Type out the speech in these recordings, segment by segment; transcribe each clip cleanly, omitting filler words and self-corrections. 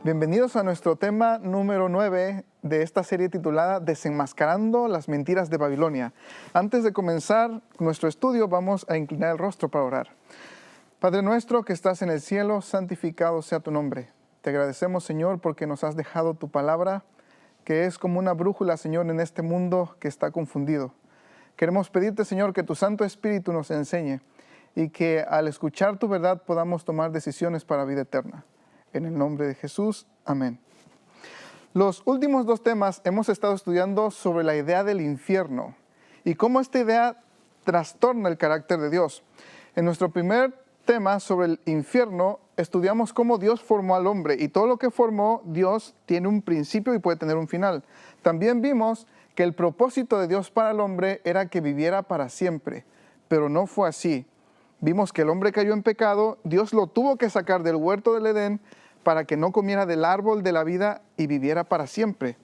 Bienvenidos a nuestro tema número 9 de esta serie titulada Desenmascarando las mentiras de Babilonia. Antes de comenzar nuestro estudio, vamos a inclinar el rostro para orar. Padre nuestro que estás en el cielo, santificado sea tu nombre. Te agradecemos, Señor, porque nos has dejado tu palabra, que es como una brújula, Señor, en este mundo que está confundido. Queremos pedirte, Señor, que tu Santo Espíritu nos enseñe y que al escuchar tu verdad podamos tomar decisiones para vida eterna. En el nombre de Jesús, amén. Los últimos dos temas hemos estado estudiando sobre la idea del infierno y cómo esta idea trastorna el carácter de Dios. En nuestro primer tema sobre el infierno, estudiamos cómo Dios formó al hombre y todo lo que formó Dios tiene un principio y puede tener un final. También vimos que el propósito de Dios para el hombre era que viviera para siempre, pero no fue así. Vimos que el hombre cayó en pecado, Dios lo tuvo que sacar del huerto del Edén para que no comiera del árbol de la vida y viviera para siempre.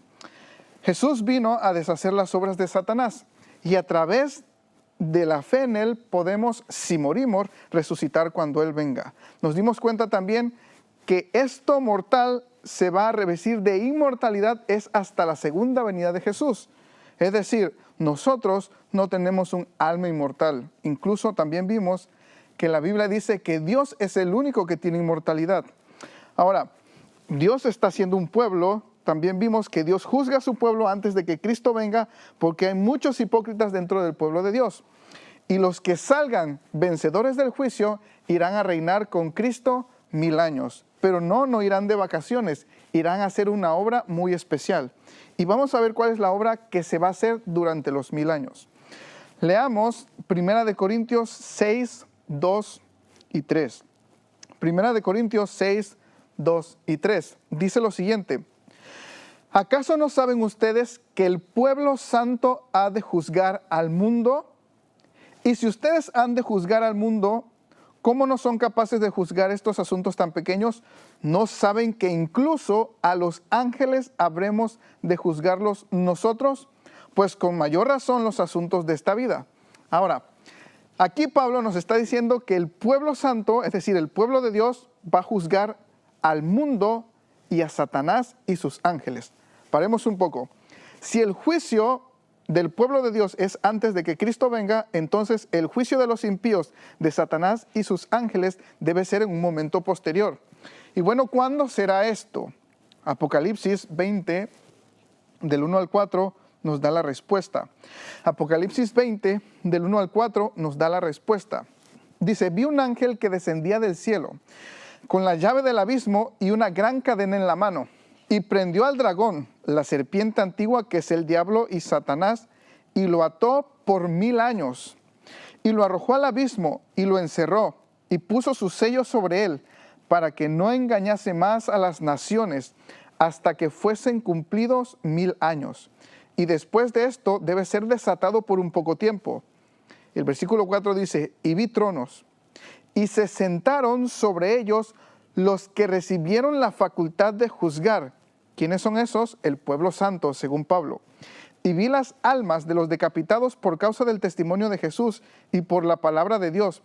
Jesús vino a deshacer las obras de Satanás y a través de la fe en Él podemos, si morimos, resucitar cuando Él venga. Nos dimos cuenta también que esto mortal se va a revestir de inmortalidad es hasta la segunda venida de Jesús. Es decir, nosotros no tenemos un alma inmortal. Incluso también vimos que la Biblia dice que Dios es el único que tiene inmortalidad. Ahora, Dios está haciendo un pueblo. También vimos que Dios juzga a su pueblo antes de que Cristo venga porque hay muchos hipócritas dentro del pueblo de Dios. Y los que salgan vencedores del juicio irán a reinar con Cristo 1000 años. Pero no irán de vacaciones, irán a hacer una obra muy especial. Y vamos a ver cuál es la obra que se va a hacer durante los 1000 años. Leamos 1 Corintios 6, 2 y 3. 1 Corintios 6, 2 y 3. Dice lo siguiente: ¿acaso no saben ustedes que el pueblo santo ha de juzgar al mundo? Y si ustedes han de juzgar al mundo, ¿cómo no son capaces de juzgar estos asuntos tan pequeños? ¿No saben que incluso a los ángeles habremos de juzgarlos nosotros? Pues con mayor razón los asuntos de esta vida. Ahora, aquí Pablo nos está diciendo que el pueblo santo, es decir, el pueblo de Dios, va a juzgar al mundo y a Satanás y sus ángeles. Paremos un poco. Si el juicio del pueblo de Dios es antes de que Cristo venga, entonces el juicio de los impíos, de Satanás y sus ángeles, debe ser en un momento posterior. Y bueno, ¿cuándo será esto? Apocalipsis 20, del 1 al 4, nos da la respuesta. Apocalipsis 20, del 1 al 4, nos da la respuesta. Dice: vi un ángel que descendía del cielo, con la llave del abismo y una gran cadena en la mano, y prendió al dragón, la serpiente antigua que es el diablo y Satanás, y lo ató por 1000 años, y lo arrojó al abismo, y lo encerró, y puso sus sellos sobre él, para que no engañase más a las naciones, hasta que fuesen cumplidos 1000 años. Y después de esto debe ser desatado por un poco tiempo. El versículo 4 dice: y vi tronos, y se sentaron sobre ellos los que recibieron la facultad de juzgar. ¿Quiénes son esos? El pueblo santo, según Pablo. Y vi las almas de los decapitados por causa del testimonio de Jesús y por la palabra de Dios,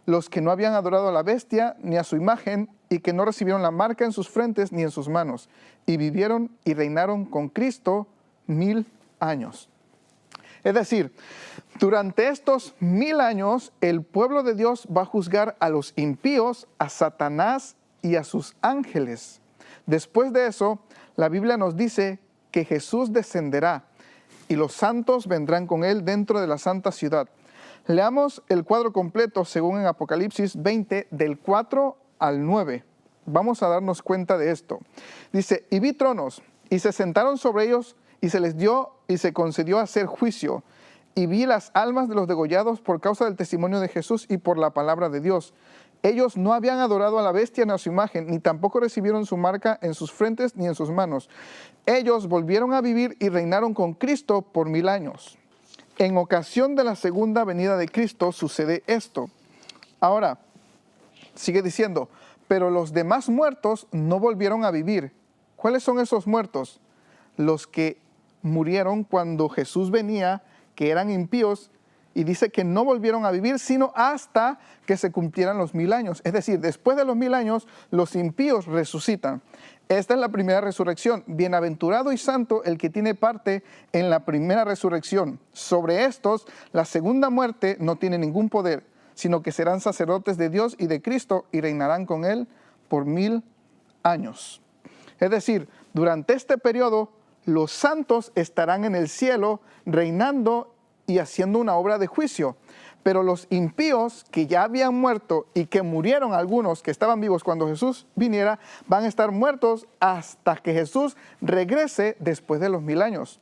los que no habían adorado a la bestia ni a su imagen, y que no recibieron la marca en sus frentes ni en sus manos, y vivieron y reinaron con Cristo 1000 años. Es decir, durante estos 1000 años, el pueblo de Dios va a juzgar a los impíos, a Satanás y a sus ángeles. Después de eso, la Biblia nos dice que Jesús descenderá y los santos vendrán con él dentro de la santa ciudad. Leamos el cuadro completo según en Apocalipsis 20, del 4 al 9. Vamos a darnos cuenta de esto. Dice: y vi tronos, y se sentaron sobre ellos, y se les dio y se concedió hacer juicio. Y vi las almas de los degollados por causa del testimonio de Jesús y por la palabra de Dios. Ellos no habían adorado a la bestia ni a su imagen, ni tampoco recibieron su marca en sus frentes ni en sus manos. Ellos volvieron a vivir y reinaron con Cristo por 1000 años. En ocasión de la segunda venida de Cristo sucede esto. Ahora, sigue diciendo: pero los demás muertos no volvieron a vivir. ¿Cuáles son esos muertos? Los que murieron cuando Jesús venía, que eran impíos, Y dice que no volvieron a vivir sino hasta que se cumplieran los 1000 años. Es decir, después de los 1000 años, los impíos resucitan. Esta es la primera resurrección. Bienaventurado y santo el que tiene parte en la primera resurrección. Sobre estos, la segunda muerte no tiene ningún poder, sino que serán sacerdotes de Dios y de Cristo y reinarán con él por 1000 años. Es decir, durante este periodo, los santos estarán en el cielo reinando y haciendo una obra de juicio. Pero los impíos que ya habían muerto y que murieron, algunos que estaban vivos cuando Jesús viniera, van a estar muertos hasta que Jesús regrese después de los 1000 años.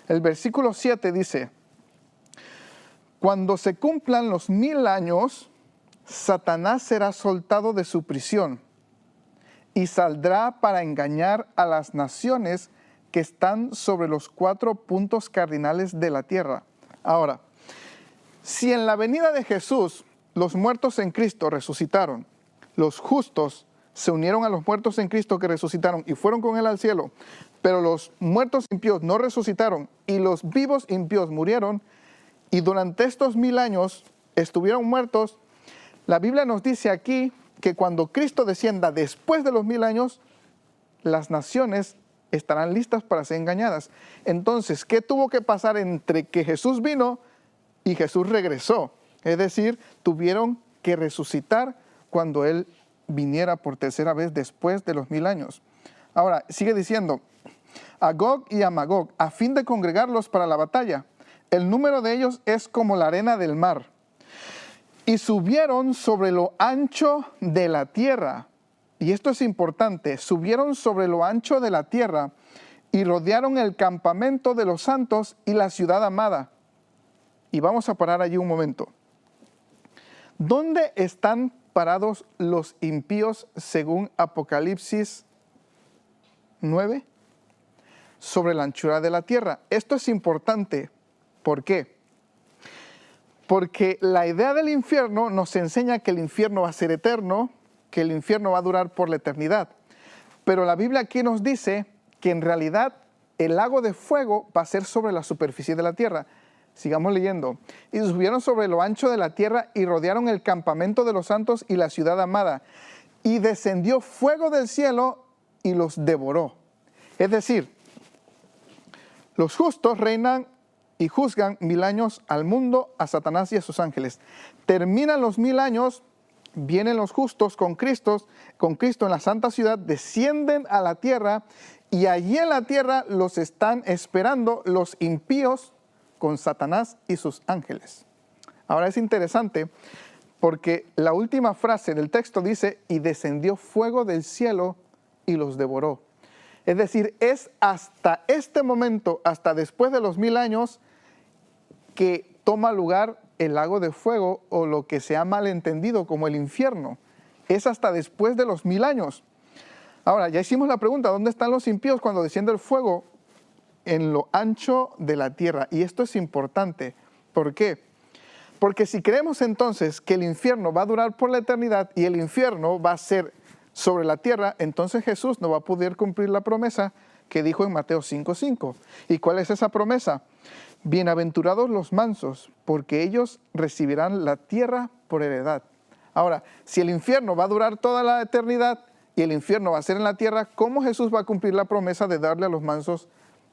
El versículo 7 dice: cuando se cumplan los 1000 años, Satanás será soltado de su prisión y saldrá para engañar a las naciones que están sobre los 4 puntos cardinales de la tierra. Ahora, si en la venida de Jesús los muertos en Cristo resucitaron, los justos se unieron a los muertos en Cristo que resucitaron y fueron con él al cielo, pero los muertos impíos no resucitaron y los vivos impíos murieron, y durante estos 1000 años estuvieron muertos, la Biblia nos dice aquí que cuando Cristo descienda después de los 1000 años, las naciones estarán listas para ser engañadas. Entonces, ¿qué tuvo que pasar entre que Jesús vino y Jesús regresó? Es decir, tuvieron que resucitar cuando Él viniera por tercera vez después de los 1000 años. Ahora, sigue diciendo: a Gog y a Magog, a fin de congregarlos para la batalla. El número de ellos es como la arena del mar. Y subieron sobre lo ancho de la tierra. Y esto es importante: subieron sobre lo ancho de la tierra y rodearon el campamento de los santos y la ciudad amada. Y vamos a parar allí un momento. ¿Dónde están parados los impíos según Apocalipsis 9? Sobre la anchura de la tierra. Esto es importante. ¿Por qué? Porque la idea del infierno nos enseña que el infierno va a ser eterno, que el infierno va a durar por la eternidad. Pero la Biblia aquí nos dice que en realidad el lago de fuego va a ser sobre la superficie de la tierra. Sigamos leyendo. Y subieron sobre lo ancho de la tierra y rodearon el campamento de los santos y la ciudad amada. Y descendió fuego del cielo y los devoró. Es decir, los justos reinan y juzgan 1000 años al mundo, a Satanás y a sus ángeles. Terminan los 1000 años, vienen los justos con Cristo en la santa ciudad, descienden a la tierra y allí en la tierra los están esperando los impíos con Satanás y sus ángeles. Ahora es interesante porque la última frase del texto dice: y descendió fuego del cielo y los devoró. Es decir, es hasta este momento, hasta después de los 1000 años, que toma lugar el lago de fuego, o lo que se ha malentendido como el infierno. Es hasta después de los 1000 años. Ahora, ya hicimos la pregunta: ¿dónde están los impíos cuando desciende el fuego? En lo ancho de la tierra. Y esto es importante. ¿Por qué? Porque si creemos entonces que el infierno va a durar por la eternidad y el infierno va a ser sobre la tierra, entonces Jesús no va a poder cumplir la promesa que dijo en Mateo 5:5. ¿Y cuál es esa promesa? Bienaventurados los mansos, porque ellos recibirán la tierra por heredad. Ahora, si el infierno va a durar toda la eternidad y el infierno va a ser en la tierra, ¿cómo Jesús va a cumplir la promesa de darle a los mansos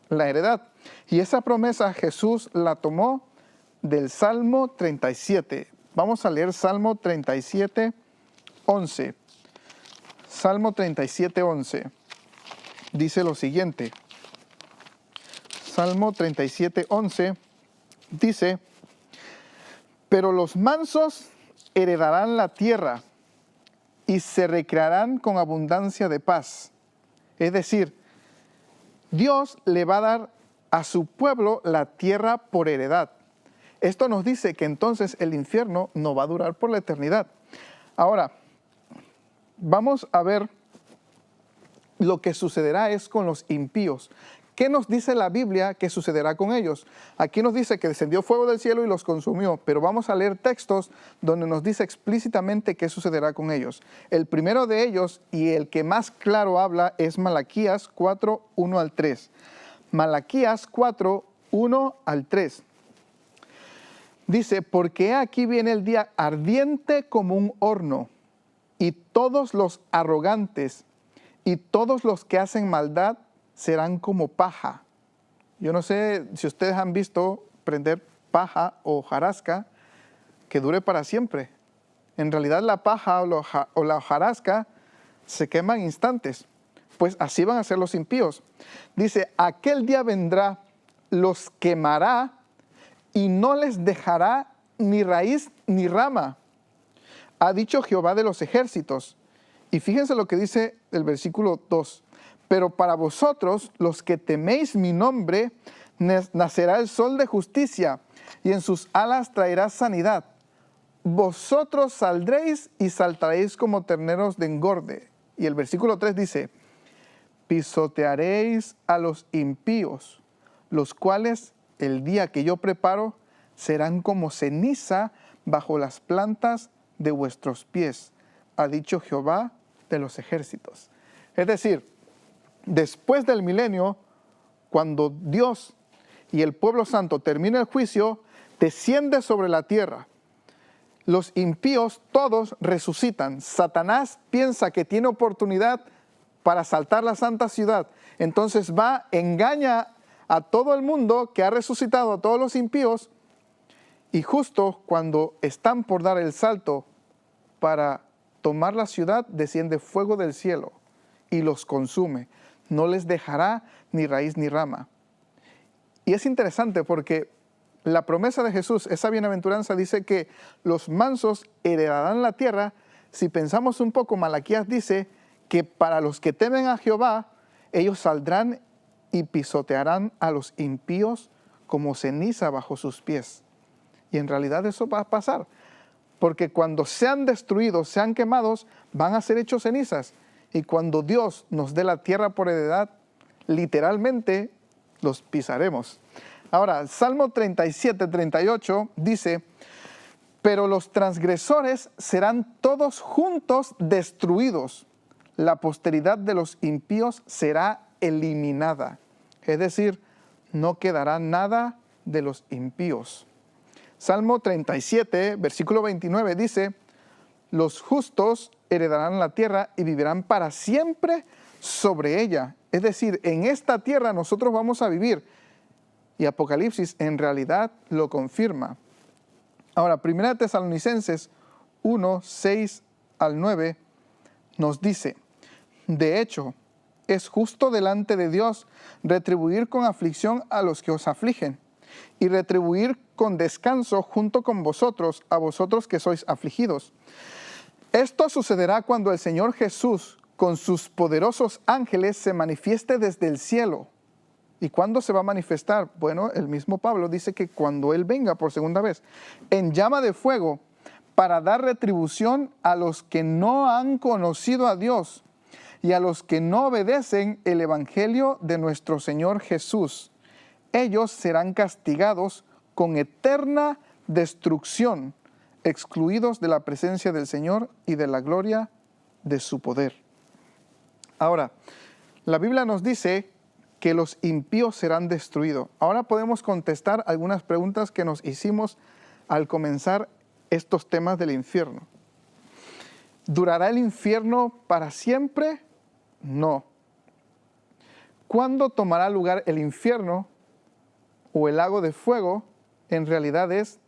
la heredad? Y esa promesa Jesús la tomó del Salmo 37. Vamos a leer Salmo 37, 11. Salmo 37, 11. Dice lo siguiente. Salmo 37, 11 dice: pero los mansos heredarán la tierra y se recrearán con abundancia de paz. Es decir, Dios le va a dar a su pueblo la tierra por heredad. Esto nos dice que entonces el infierno no va a durar por la eternidad. Ahora, vamos a ver lo que sucederá es con los impíos. ¿Qué nos dice la Biblia que sucederá con ellos? Aquí nos dice que descendió fuego del cielo y los consumió, pero vamos a leer textos donde nos dice explícitamente qué sucederá con ellos. El primero de ellos, y el que más claro habla, es Malaquías 4, 1 al 3. Malaquías 4, 1 al 3. Dice, porque aquí viene el día ardiente como un horno, y todos los arrogantes y todos los que hacen maldad serán como paja. Yo no sé si ustedes han visto prender paja o hojarasca que dure para siempre. En realidad la paja o la hojarasca se queman instantes. Pues así van a ser los impíos. Dice, aquel día vendrá, los quemará y no les dejará ni raíz ni rama. Ha dicho Jehová de los ejércitos. Y fíjense lo que dice el versículo 2. Pero para vosotros, los que teméis mi nombre, nacerá el sol de justicia, y en sus alas traerá sanidad. Vosotros saldréis y saltaréis como terneros de engorde. Y el versículo 3 dice, pisotearéis a los impíos, los cuales el día que yo preparo serán como ceniza bajo las plantas de vuestros pies, ha dicho Jehová de los ejércitos. Es decir, después del milenio, cuando Dios y el pueblo santo termina el juicio, desciende sobre la tierra. Los impíos todos resucitan. Satanás piensa que tiene oportunidad para asaltar la santa ciudad. Entonces va, engaña a todo el mundo que ha resucitado, a todos los impíos, y justo cuando están por dar el salto para tomar la ciudad, desciende fuego del cielo y los consume. No les dejará ni raíz ni rama. Y es interesante porque la promesa de Jesús, esa bienaventuranza, dice que los mansos heredarán la tierra. Si pensamos un poco, Malaquías dice que para los que temen a Jehová, ellos saldrán y pisotearán a los impíos como ceniza bajo sus pies. Y en realidad eso va a pasar, porque cuando sean destruidos, sean quemados, van a ser hechos cenizas. Y cuando Dios nos dé la tierra por heredad, literalmente los pisaremos. Ahora, Salmo 37, 38 dice, pero los transgresores serán todos juntos destruidos. La posteridad de los impíos será eliminada. Es decir, no quedará nada de los impíos. Salmo 37, versículo 29 dice, los justos heredarán la tierra y vivirán para siempre sobre ella. Es decir, en esta tierra nosotros vamos a vivir. Y Apocalipsis en realidad lo confirma. Ahora, 1 Tesalonicenses 1, 6 al 9 nos dice, de hecho, es justo delante de Dios retribuir con aflicción a los que os afligen y retribuir con descanso junto con vosotros, a vosotros que sois afligidos. Esto sucederá cuando el Señor Jesús con sus poderosos ángeles se manifieste desde el cielo. ¿Y cuándo se va a manifestar? Bueno, el mismo Pablo dice que cuando Él venga por segunda vez, en llama de fuego, para dar retribución a los que no han conocido a Dios y a los que no obedecen el evangelio de nuestro Señor Jesús. Ellos serán castigados con eterna destrucción, excluidos de la presencia del Señor y de la gloria de su poder. Ahora, la Biblia nos dice que los impíos serán destruidos. Ahora podemos contestar algunas preguntas que nos hicimos al comenzar estos temas del infierno. ¿Durará el infierno para siempre? No. ¿Cuándo tomará lugar el infierno o el lago de fuego? En realidad es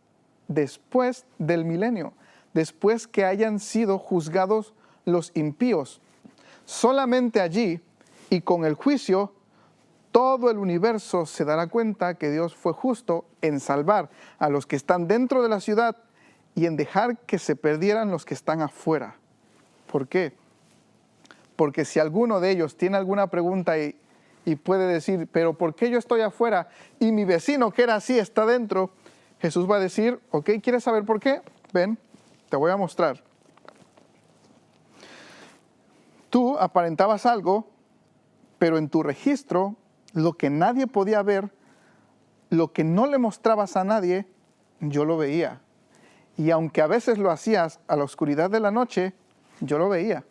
después del milenio, después que hayan sido juzgados los impíos. Solamente allí y con el juicio, todo el universo se dará cuenta que Dios fue justo en salvar a los que están dentro de la ciudad y en dejar que se perdieran los que están afuera. ¿Por qué? Porque si alguno de ellos tiene alguna pregunta y puede decir, pero ¿por qué yo estoy afuera y mi vecino que era así está dentro? Jesús va a decir, ok, ¿quieres saber por qué? Ven, te voy a mostrar. Tú aparentabas algo, pero en tu registro, lo que nadie podía ver, lo que no le mostrabas a nadie, yo lo veía. Y aunque a veces lo hacías a la oscuridad de la noche, yo lo veía.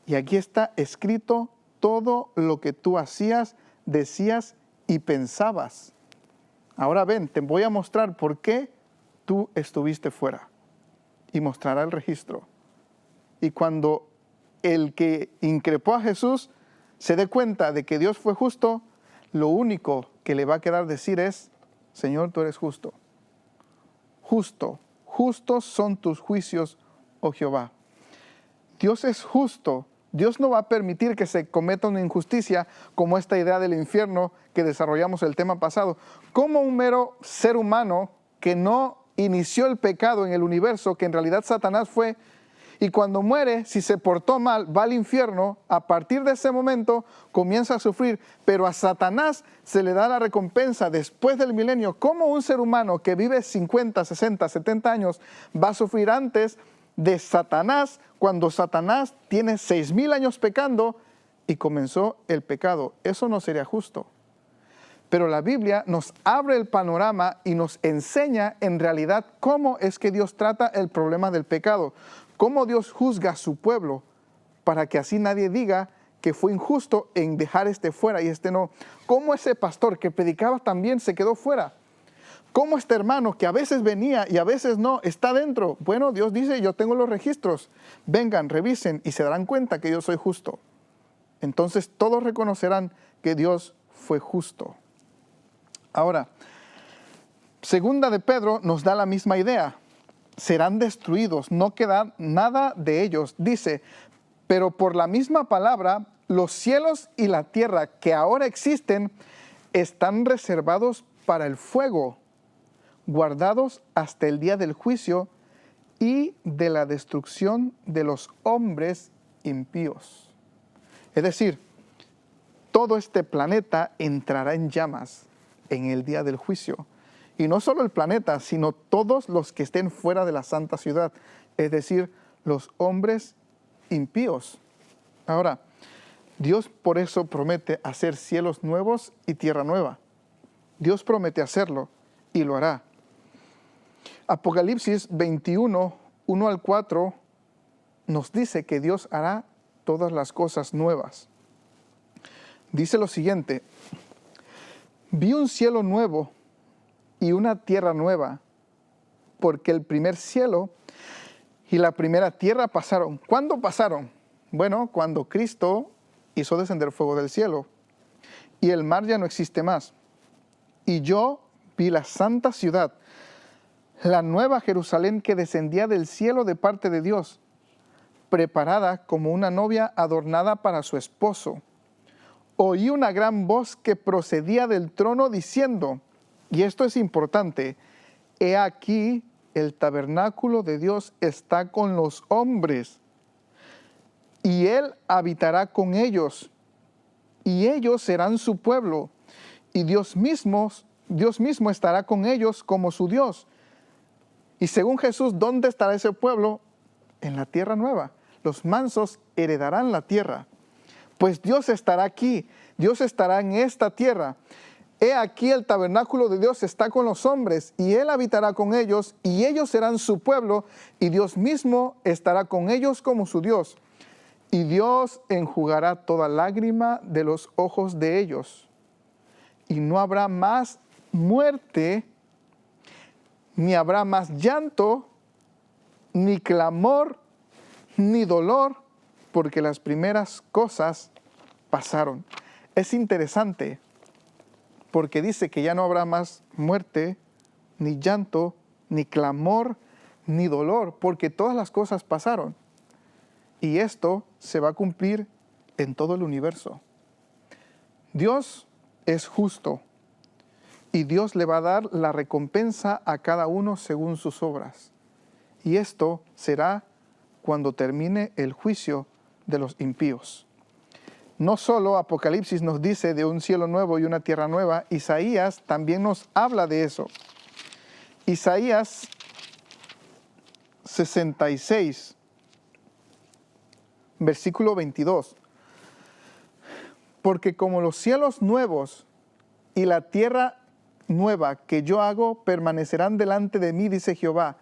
Y aquí está escrito todo lo que tú hacías, decías y pensabas. Ahora ven, te voy a mostrar por qué tú estuviste fuera. Y mostrará el registro. Y cuando el que increpó a Jesús se dé cuenta de que Dios fue justo, lo único que le va a quedar decir es, Señor, tú eres justo. Justo, justos son tus juicios, oh Jehová. Dios es justo. Dios no va a permitir que se cometa una injusticia como esta idea del infierno que desarrollamos el tema pasado. Como un mero ser humano que no inició el pecado en el universo, que en realidad Satanás fue, y cuando muere, si se portó mal, va al infierno, a partir de ese momento comienza a sufrir, pero a Satanás se le da la recompensa después del milenio. ¿Cómo un ser humano que vive 50, 60, 70 años va a sufrir antes de Satanás, cuando Satanás tiene 6,000 años pecando y comenzó el pecado? Eso no sería justo. Pero la Biblia nos abre el panorama y nos enseña en realidad cómo es que Dios trata el problema del pecado, cómo Dios juzga a su pueblo, para que así nadie diga que fue injusto en dejar este fuera y este no. Cómo ese pastor que predicaba también se quedó fuera. Cómo este hermano que a veces venía y a veces no, está dentro. Bueno, Dios dice, yo tengo los registros. Vengan, revisen y se darán cuenta que yo soy justo. Entonces todos reconocerán que Dios fue justo. Ahora, segunda de Pedro nos da la misma idea. Serán destruidos, no queda nada de ellos. Dice, pero por la misma palabra, los cielos y la tierra que ahora existen están reservados para el fuego, guardados hasta el día del juicio y de la destrucción de los hombres impíos. Es decir, todo este planeta entrará en llamas en el día del juicio. Y no solo el planeta, sino todos los que estén fuera de la santa ciudad, es decir, los hombres impíos. Ahora, Dios por eso promete hacer cielos nuevos y tierra nueva. Dios promete hacerlo y lo hará. Apocalipsis 21, 1 al 4, nos dice que Dios hará todas las cosas nuevas. Dice lo siguiente, vi un cielo nuevo y una tierra nueva, porque el primer cielo y la primera tierra pasaron. ¿Cuándo pasaron? Bueno, cuando Cristo hizo descender fuego del cielo y el mar ya no existe más. Y yo vi la santa ciudad, la nueva Jerusalén que descendía del cielo de parte de Dios, preparada como una novia adornada para su esposo. Oí una gran voz que procedía del trono diciendo, y esto es importante, he aquí el tabernáculo de Dios está con los hombres, y Él habitará con ellos, y ellos serán su pueblo, y Dios mismo estará con ellos como su Dios. Y según Jesús, ¿dónde estará ese pueblo? En la tierra nueva. Los mansos heredarán la tierra. Pues Dios estará aquí, Dios estará en esta tierra. He aquí el tabernáculo de Dios está con los hombres, y Él habitará con ellos, y ellos serán su pueblo, y Dios mismo estará con ellos como su Dios. Y Dios enjugará toda lágrima de los ojos de ellos. Y no habrá más muerte, ni habrá más llanto, ni clamor, ni dolor, porque las primeras cosas pasaron. Es interesante, porque dice que ya no habrá más muerte, ni llanto, ni clamor, ni dolor, porque todas las cosas pasaron. Y esto se va a cumplir en todo el universo. Dios es justo, y Dios le va a dar la recompensa a cada uno según sus obras. Y esto será cuando termine el juicio de los impíos. No solo Apocalipsis nos dice de un cielo nuevo y una tierra nueva, Isaías también nos habla de eso. Isaías 66, versículo 22. Porque como los cielos nuevos y la tierra nueva que yo hago permanecerán delante de mí, dice Jehová,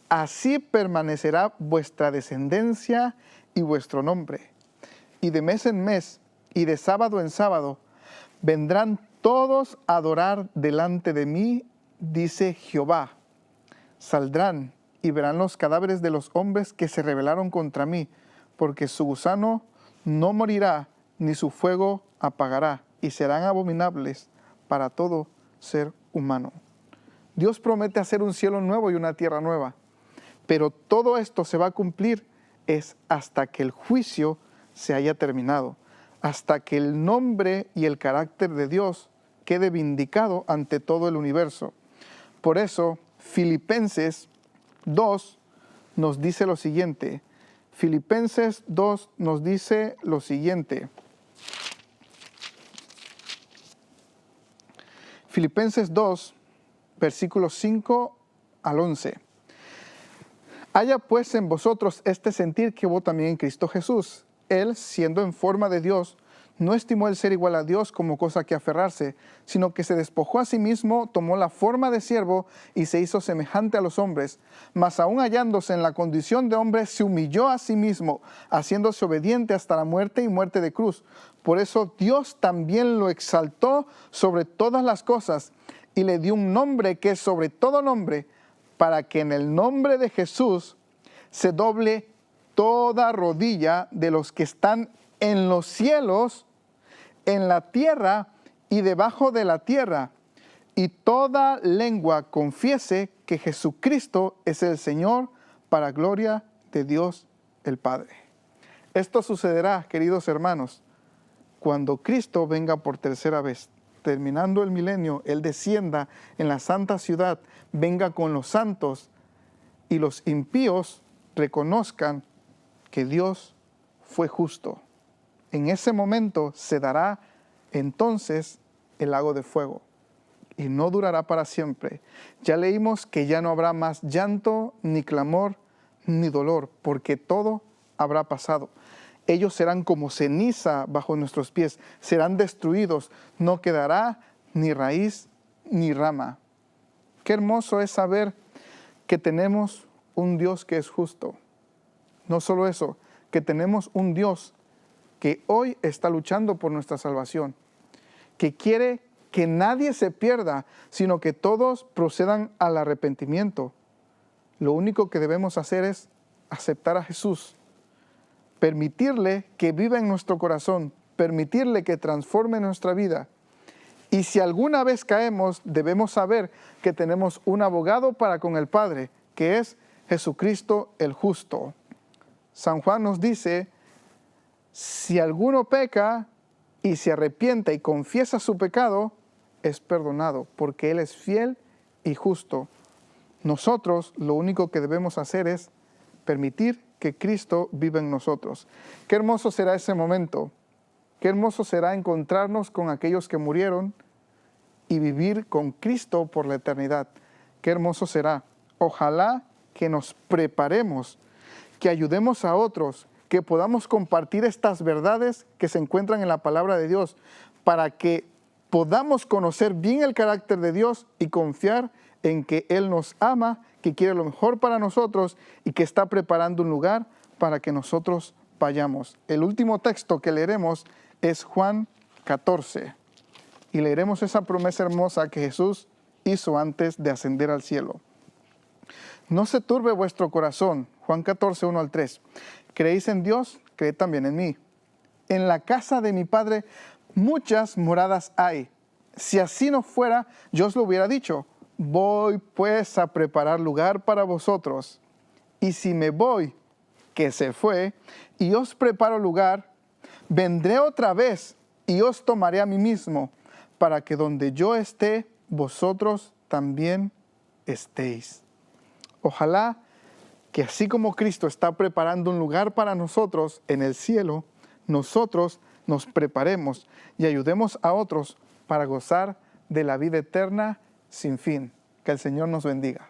así permanecerá vuestra descendencia y vuestro nombre. Y de mes en mes y de sábado en sábado vendrán todos adorar delante de mí, dice Jehová. Saldrán y verán los cadáveres de los hombres que se rebelaron contra mí, porque su gusano no morirá, ni su fuego apagará, y serán abominables para todo ser humano. Dios promete hacer un cielo nuevo y una tierra nueva, pero todo esto se va a cumplir es hasta que el juicio se haya terminado, hasta que el nombre y el carácter de Dios quede vindicado ante todo el universo. Por eso, Filipenses 2 nos dice lo siguiente. Filipenses 2 nos dice lo siguiente. Filipenses 2, versículos 5 al 11. Haya pues en vosotros este sentir que hubo también en Cristo Jesús. Él, siendo en forma de Dios, no estimó el ser igual a Dios como cosa que aferrarse, sino que se despojó a sí mismo, tomó la forma de siervo y se hizo semejante a los hombres. Mas aún hallándose en la condición de hombre, se humilló a sí mismo, haciéndose obediente hasta la muerte y muerte de cruz. Por eso Dios también lo exaltó sobre todas las cosas y le dio un nombre que es sobre todo nombre, para que en el nombre de Jesús se doble toda rodilla de los que están en los cielos, en la tierra y debajo de la tierra, y toda lengua confiese que Jesucristo es el Señor, para gloria de Dios el Padre. Esto sucederá, queridos hermanos, cuando Cristo venga por tercera vez. Terminando el milenio, Él descienda en la santa ciudad, venga con los santos, y los impíos reconozcan que Dios fue justo. En ese momento se dará entonces el lago de fuego y no durará para siempre. Ya leímos que ya no habrá más llanto, ni clamor, ni dolor, porque todo habrá pasado. Ellos serán como ceniza bajo nuestros pies, serán destruidos, no quedará ni raíz ni rama. Qué hermoso es saber que tenemos un Dios que es justo. No solo eso, que tenemos un Dios que hoy está luchando por nuestra salvación, que quiere que nadie se pierda, sino que todos procedan al arrepentimiento. Lo único que debemos hacer es aceptar a Jesús, permitirle que viva en nuestro corazón, permitirle que transforme nuestra vida. Y si alguna vez caemos, debemos saber que tenemos un abogado para con el Padre, que es Jesucristo el justo. San Juan nos dice, si alguno peca y se arrepiente y confiesa su pecado, es perdonado, porque Él es fiel y justo. Nosotros lo único que debemos hacer es permitir que Cristo viva en nosotros. Qué hermoso será ese momento. Qué hermoso será encontrarnos con aquellos que murieron y vivir con Cristo por la eternidad. Qué hermoso será. Ojalá que nos preparemos, que ayudemos a otros, que podamos compartir estas verdades que se encuentran en la palabra de Dios, para que podamos conocer bien el carácter de Dios y confiar en que Él nos ama, que quiere lo mejor para nosotros y que está preparando un lugar para que nosotros vayamos. El último texto que leeremos es Juan 14 y leeremos esa promesa hermosa que Jesús hizo antes de ascender al cielo. No se turbe vuestro corazón, Juan 14, 1 al 3. ¿Creéis en Dios? Creed también en mí. En la casa de mi Padre muchas moradas hay. Si así no fuera, yo os lo hubiera dicho. Voy pues a preparar lugar para vosotros. Y si me voy, que se fue, y os preparo lugar, vendré otra vez y os tomaré a mí mismo, para que donde yo esté, vosotros también estéis. Ojalá que así como Cristo está preparando un lugar para nosotros en el cielo, nosotros nos preparemos y ayudemos a otros para gozar de la vida eterna sin fin. Que el Señor nos bendiga.